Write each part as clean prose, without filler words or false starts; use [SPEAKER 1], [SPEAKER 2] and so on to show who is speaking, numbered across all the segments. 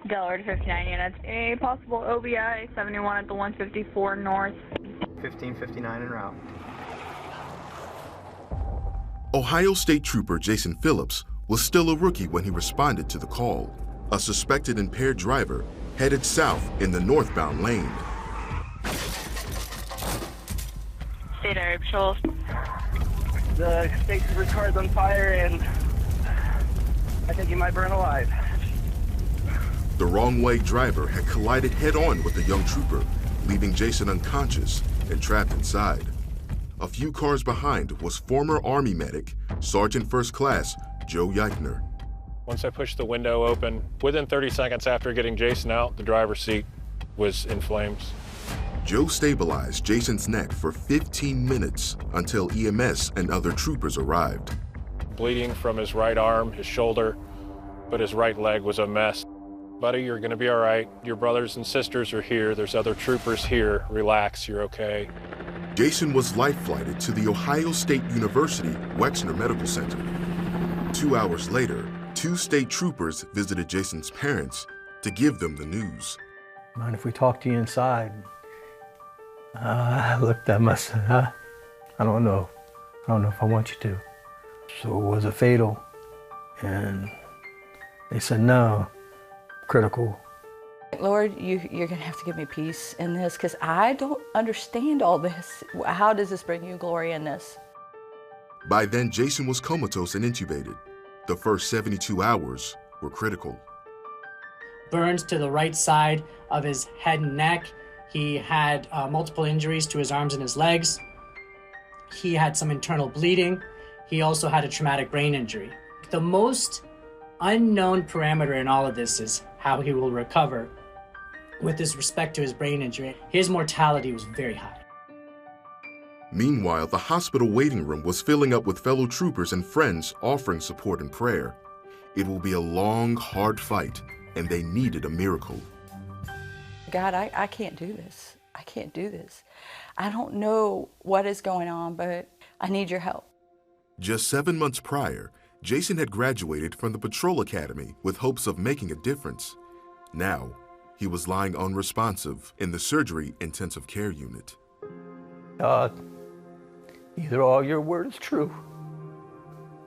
[SPEAKER 1] Delaware to 59 units. A possible OBI 71 at the 154 north.
[SPEAKER 2] 1559 en route.
[SPEAKER 3] Ohio State Trooper Jason Phillips was still a rookie when he responded to the call. A suspected impaired driver headed south in the northbound lane.
[SPEAKER 1] State Area Patrol.
[SPEAKER 2] The state trooper's car is on fire and I think he might burn alive.
[SPEAKER 3] The wrong-way driver had collided head-on with the young trooper, leaving Jason unconscious and trapped inside. A few cars behind was former Army medic, Sergeant First Class Joe Yeichner.
[SPEAKER 4] Once I pushed the window open, within 30 seconds after getting Jason out, the driver's seat was in flames.
[SPEAKER 3] Joe stabilized Jason's neck for 15 minutes until EMS and other troopers arrived.
[SPEAKER 4] Bleeding from his right arm, his shoulder, but his right leg was a mess. Buddy, you're gonna be all right. Your brothers and sisters are here. There's other troopers here. Relax, you're okay.
[SPEAKER 3] Jason was life-flighted to the Ohio State University Wexner Medical Center. 2 hours later, 2 state troopers visited Jason's parents to give them the news.
[SPEAKER 5] Mind if we talk to you inside? I looked at myself. I don't know. I don't know if I want you to. So was it fatal? And they said no, critical.
[SPEAKER 6] Lord, you're going to have to give me peace in this because I don't understand all this. How does this bring you glory in this?
[SPEAKER 3] By then, Jason was comatose and intubated. The first 72 hours were critical.
[SPEAKER 7] Burns to the right side of his head and neck. He had multiple injuries to his arms and his legs. He had some internal bleeding. He also had a traumatic brain injury. The most unknown parameter in all of this is how he will recover. With this respect to his brain injury, his mortality was very high.
[SPEAKER 3] Meanwhile, the hospital waiting room was filling up with fellow troopers and friends offering support and prayer. It will be a long, hard fight, and they needed a miracle.
[SPEAKER 6] God, I can't do this. I can't do this. I don't know what is going on, but I need your help.
[SPEAKER 3] Just 7 months prior, Jason had graduated from the Patrol Academy with hopes of making a difference. Now, he was lying unresponsive in the surgery intensive care unit.
[SPEAKER 5] God, either all your word is true,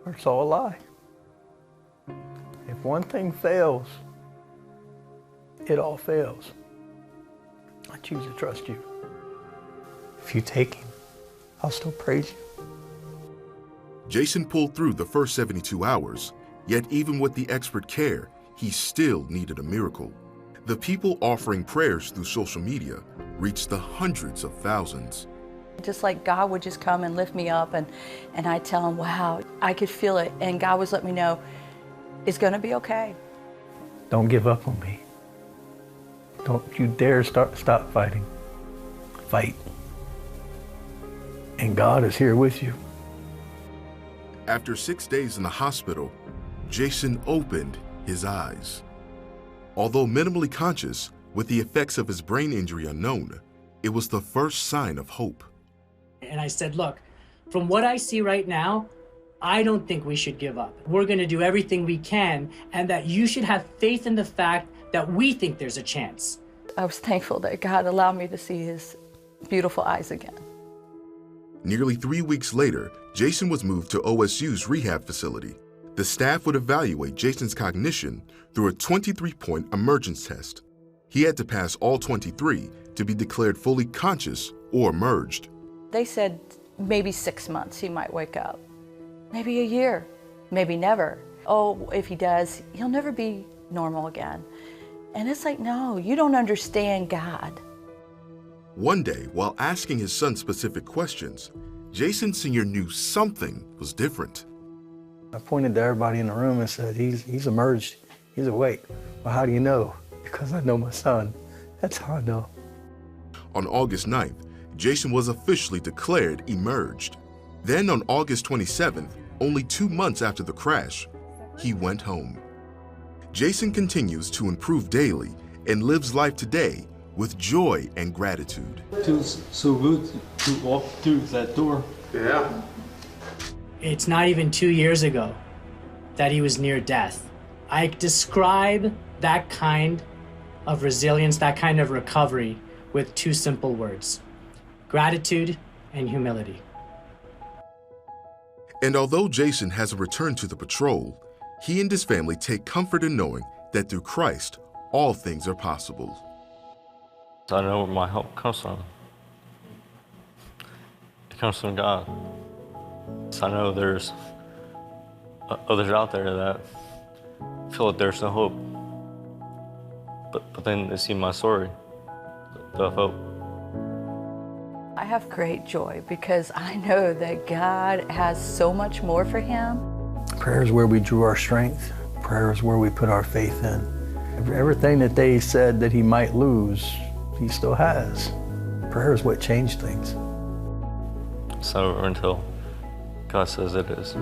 [SPEAKER 5] or it's all a lie. If one thing fails, it all fails. I choose to trust you. If you take him, I'll still praise you.
[SPEAKER 3] Jason pulled through the first 72 hours, yet even with the expert care, he still needed a miracle. The people offering prayers through social media reached the hundreds of thousands.
[SPEAKER 6] Just like God would just come and lift me up and I'd tell him, wow, I could feel it. And God was letting me know, it's gonna be okay.
[SPEAKER 5] Don't give up on me. Don't you dare stop fighting. Fight. And God is here with you.
[SPEAKER 3] After 6 days in the hospital, Jason opened his eyes. Although minimally conscious, with the effects of his brain injury unknown, it was the first sign of hope.
[SPEAKER 7] And I said, look, from what I see right now, I don't think we should give up. We're going to do everything we can, and that you should have faith in the fact that we think there's a chance.
[SPEAKER 6] I was thankful that God allowed me to see his beautiful eyes again.
[SPEAKER 3] Nearly 3 weeks later, Jason was moved to OSU's rehab facility. The staff would evaluate Jason's cognition through a 23-point emergence test. He had to pass all 23 to be declared fully conscious or emerged.
[SPEAKER 6] They said maybe 6 months he might wake up. Maybe a year, maybe never. Oh, if he does, he'll never be normal again. And it's like, no, you don't understand God.
[SPEAKER 3] One day, while asking his son specific questions, Jason Sr. knew something was different.
[SPEAKER 5] I pointed to everybody in the room and said, he's emerged, he's awake. Well, how do you know? Because I know my son. That's how I know.
[SPEAKER 3] On August 9th, Jason was officially declared emerged. Then on August 27th, only 2 months after the crash, he went home. Jason continues to improve daily and lives life today with joy and gratitude.
[SPEAKER 8] It feels so good to walk through that door.
[SPEAKER 2] Yeah.
[SPEAKER 7] It's not even 2 years ago that he was near death. I describe that kind of resilience, that kind of recovery with two simple words: gratitude and humility.
[SPEAKER 3] And although Jason hasn't returned to the patrol, he and his family take comfort in knowing that through Christ, all things are possible.
[SPEAKER 8] I know where my help comes from. It comes from God. So I know there's others out there that feel like there's no hope. But then they see my story, the hope.
[SPEAKER 6] I have great joy because I know that God has so much more for him.
[SPEAKER 5] Prayer is where we drew our strength. Prayer is where we put our faith in. Everything that they said that he might lose, he still has. Prayer is what changed things.
[SPEAKER 8] So until God says it is.